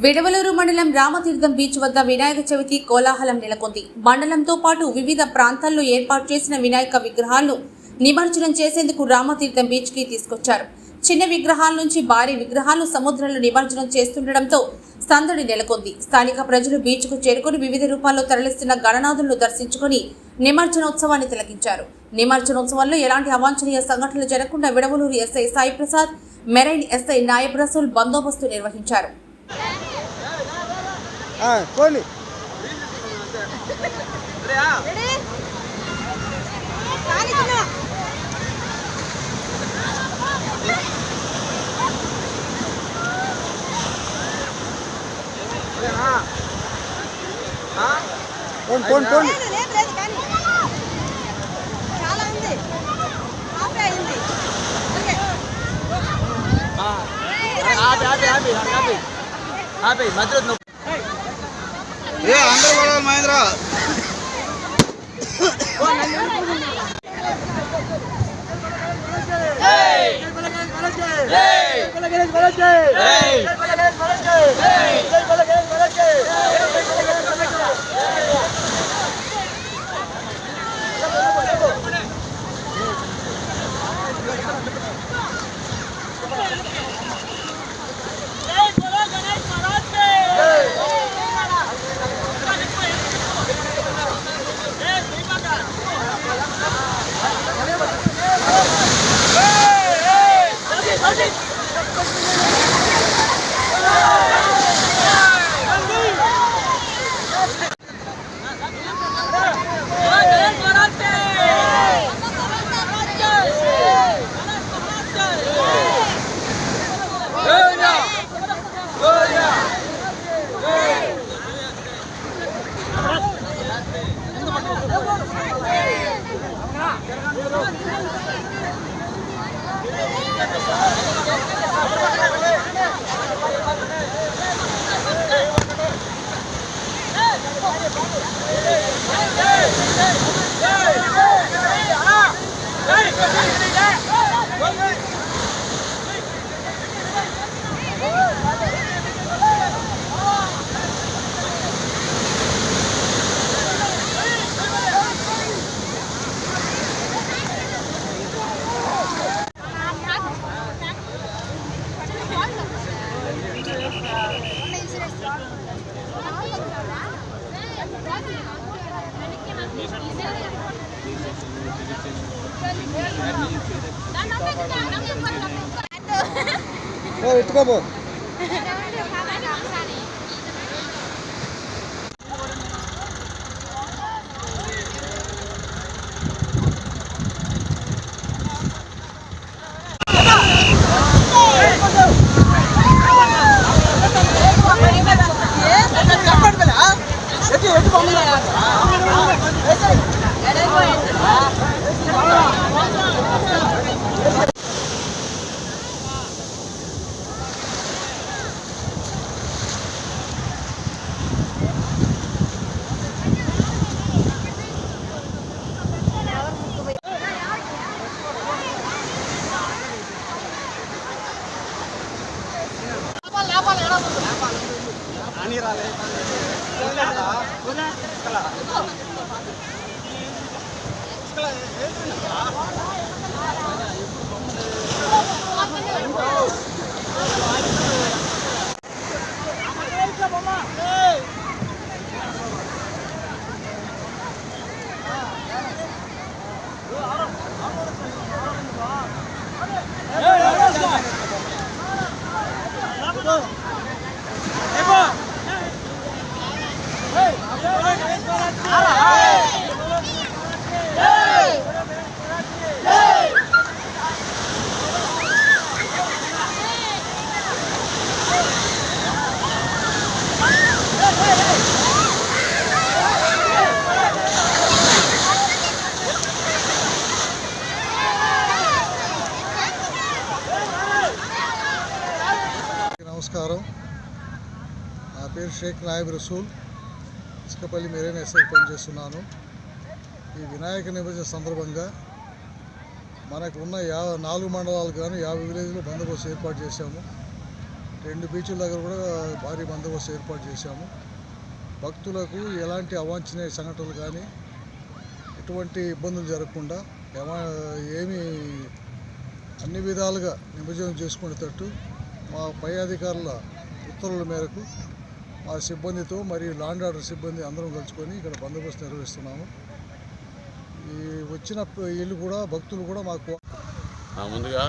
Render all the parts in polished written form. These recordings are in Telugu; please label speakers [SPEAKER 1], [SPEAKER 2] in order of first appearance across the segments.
[SPEAKER 1] విడవలూరు మండలం రామతీర్థం బీచ్ వద్ద వినాయక చవితి కోలాహలం నెలకొంది. మండలంతో పాటు వివిధ ప్రాంతాల్లో ఏర్పాటు చేసిన వినాయక విగ్రహాలను నిమజ్జనం చేసేందుకు రామతీర్థం బీచ్ కి తీసుకొచ్చారు. చిన్న విగ్రహాల నుంచి భారీ విగ్రహాలను సముద్రంలో నిమజ్జనం చేస్తుండటంతో సందడి నెలకొంది. స్థానిక ప్రజలు బీచ్ కు చేరుకుని వివిధ రూపాల్లో తరలిస్తున్న గణనాథులను దర్శించుకుని నిమజ్జనోత్సవాన్ని తిలకించారు. నిమజ్జనోత్సవంలో ఎలాంటి అవాంఛనీయ సంఘటనలు జరగకుండా Vidavaluru SI Sai Prasad, marine SI Nayab Rasool బందోబస్తు నిర్వహించారు.
[SPEAKER 2] అందరూ కూడా మహేంద్ర ఎత్తుకోబో నమస్కారం. నా పేరు షేక్ నాయబ్ రసూల్, ఇసుకపల్లి మెరైన్ ఎస్ఐ పనిచేస్తున్నాను. ఈ వినాయక నిమజ్జన సందర్భంగా మనకు ఉన్న 4 మండలాలు కానీ 50 విలేజ్లో బందోబస్తు ఏర్పాటు చేశాము. 2 బీచ్ల దగ్గర కూడా భారీ బందోబస్తు ఏర్పాటు చేశాము. భక్తులకు ఎలాంటి అవాంఛనీయ సంఘటనలు కానీ ఎటువంటి ఇబ్బందులు జరగకుండా ఏమీ అన్ని విధాలుగా నిమజ్జనం చేసుకునేటట్టు మా పై అధికారుల ఉత్తర్వుల మేరకు మా సిబ్బందితో మరియు లాండ్ ఆర్డర్ సిబ్బంది అందరం కలుసుకొని ఇక్కడ బందోబస్తు నిర్వహిస్తున్నాము. ఈ వచ్చిన వీళ్ళు కూడా భక్తులు కూడా మాకు
[SPEAKER 3] ముందుగా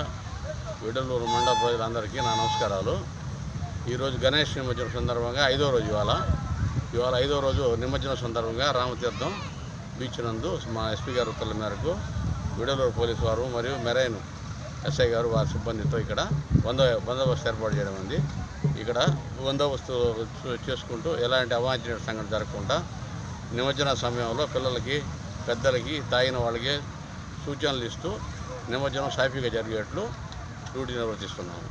[SPEAKER 3] విడలూరు మండల ప్రజలందరికీ నా నమస్కారాలు. ఈరోజు గణేష్ నిమజ్జనం సందర్భంగా 5వ రోజు ఇవాళ 5వ రోజు నిమజ్జనం సందర్భంగా రామతీర్థం బీచ్ నందు మా ఎస్పీ గారి ఉత్తర్వుల మేరకు విడలూరు పోలీసు వారు మరియు మెరైన్ ఎస్ఐ గారు వారి సిబ్బందితో ఇక్కడ బందోబస్తు ఏర్పాటు చేయడం ఉంది. ఇక్కడ బందోబస్తు చేసుకుంటూ ఎలాంటి అవాంఛనీయ సంఘటన జరగకుండా నిమజ్జన సమయంలో పిల్లలకి పెద్దలకి తాగిన వాళ్ళకి సూచనలు ఇస్తూ నిమజ్జనం సాఫీగా జరిగేట్లు డ్యూటీ నిర్వర్తిస్తున్నాము.